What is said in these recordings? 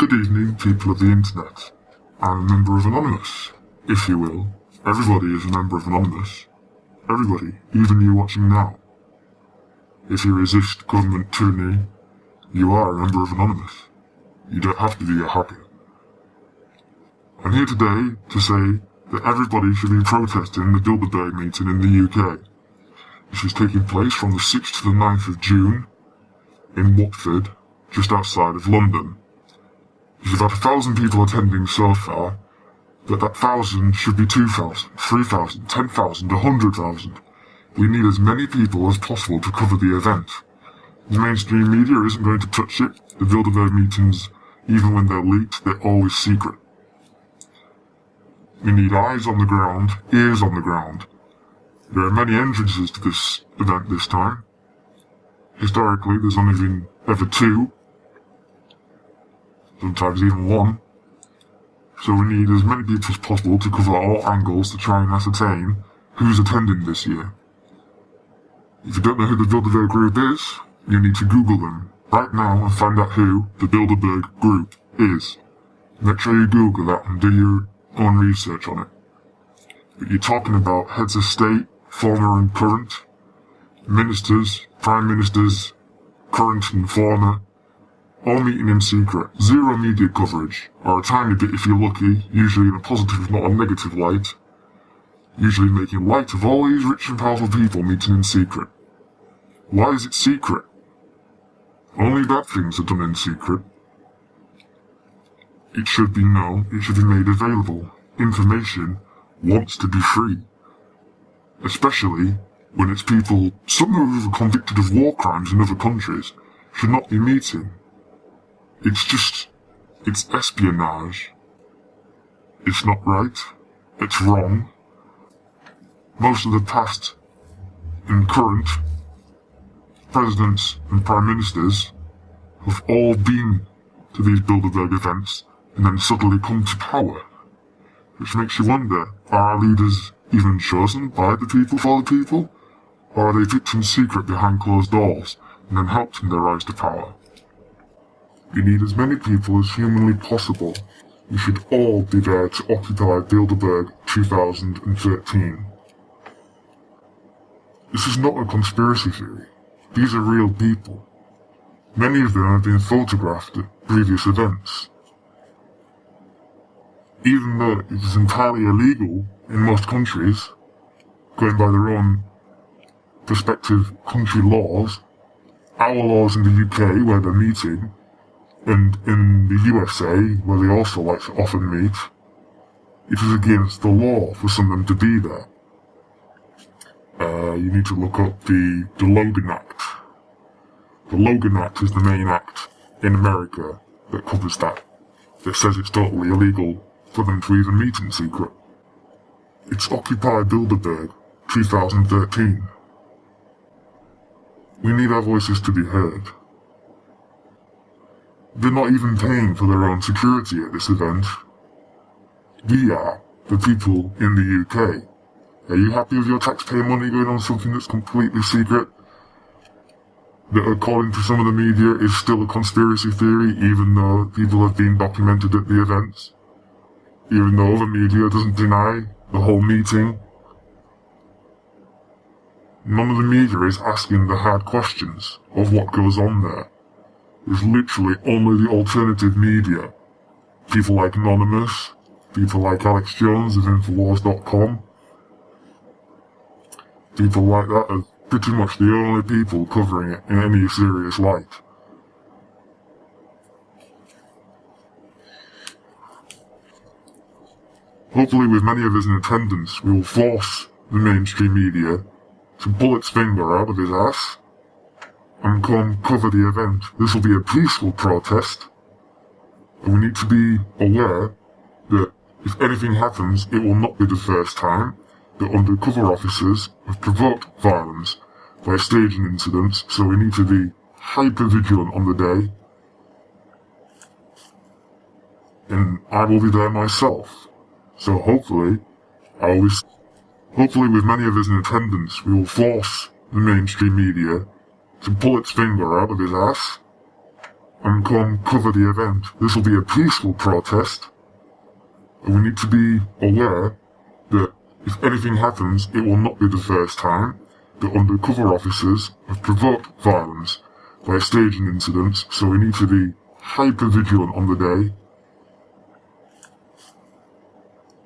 Good evening, people of the internet. I'm a member of Anonymous, if you will. Everybody is a member of Anonymous. Everybody, even you watching now. If you resist government tyranny, you are a member of Anonymous. You don't have to be a hacker. I'm here today to say that everybody should be protesting the Bilderberg meeting in the UK. This is taking place from the 6th to the 9th of June in Watford, just outside of London. There's about 1,000 people attending so far, but that 1,000 should be 2,000, 3,000, 10,000, 100,000. We need as many people as possible to cover the event. The mainstream media isn't going to touch it. The Bilderberg meetings, even when they're leaked, they're always secret. We need eyes on the ground, ears on the ground. There are many entrances to this event this time. Historically, there's only been ever 2. Sometimes even 1. So we need as many people as possible to cover all angles to try and ascertain who's attending this year. If you don't know who the Bilderberg group is, you need to Google them right now and find out who the Bilderberg group is. Make sure you Google that and do your own research on it. But you're talking about heads of state, former and current, ministers, prime ministers, current and former, all meeting in secret, 0 media coverage, or a tiny bit if you're lucky, usually in a positive not a negative light, usually making light of all these rich and powerful people meeting in secret. Why is it secret? Only bad things are done in secret. It should be known, it should be made available. Information wants to be free. Especially when it's people, some who are convicted of war crimes in other countries, should not be meeting. It's espionage. It's not right. It's wrong. Most of the past and current presidents and prime ministers have all been to these Bilderberg events and then suddenly come to power. Which makes you wonder, are leaders even chosen by the people for the people? Or are they picked in secret behind closed doors and then helped in their rise to power? You need as many people as humanly possible. You should all be there to occupy Bilderberg 2013. This is not a conspiracy theory. These are real people. Many of them have been photographed at previous events. Even though it is entirely illegal in most countries, going by their own prospective country laws, our laws in the UK where they're meeting, and in the USA, where they also like to often meet, it is against the law for some of them to be there. You need to look up the Logan Act. The Logan Act is the main act in America that covers that says it's totally illegal for them to even meet in secret. It's Occupy Bilderberg 2013. We need our voices to be heard. They're not even paying for their own security at this event. We are, the people in the UK. Are you happy with your taxpayer money going on something that's completely secret? That according to some of the media is still a conspiracy theory, even though people have been documented at the events? Even though the media doesn't deny the whole meeting? None of the media is asking the hard questions of what goes on there. It's literally only the alternative media. People like Anonymous, people like Alex Jones of Infowars.com. People like that are pretty much the only people covering it in any serious light. Hopefully with many of us in attendance, we will force the mainstream media to pull its finger out of his ass and come cover the event. This will be a peaceful protest, and we need to be aware that if anything happens, it will not be the first time that undercover officers have provoked violence by staging incidents, so we need to be hyper vigilant on the day. And I will be there myself, so hopefully with many of us in attendance, we will force the mainstream media to pull its finger out of his ass and come cover the event. This will be a peaceful protest, and we need to be aware that if anything happens, it will not be the first time that undercover officers have provoked violence by staging incidents, so we need to be hyper vigilant on the day.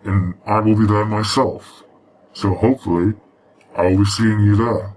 And I will be there myself, so hopefully I will be seeing you there.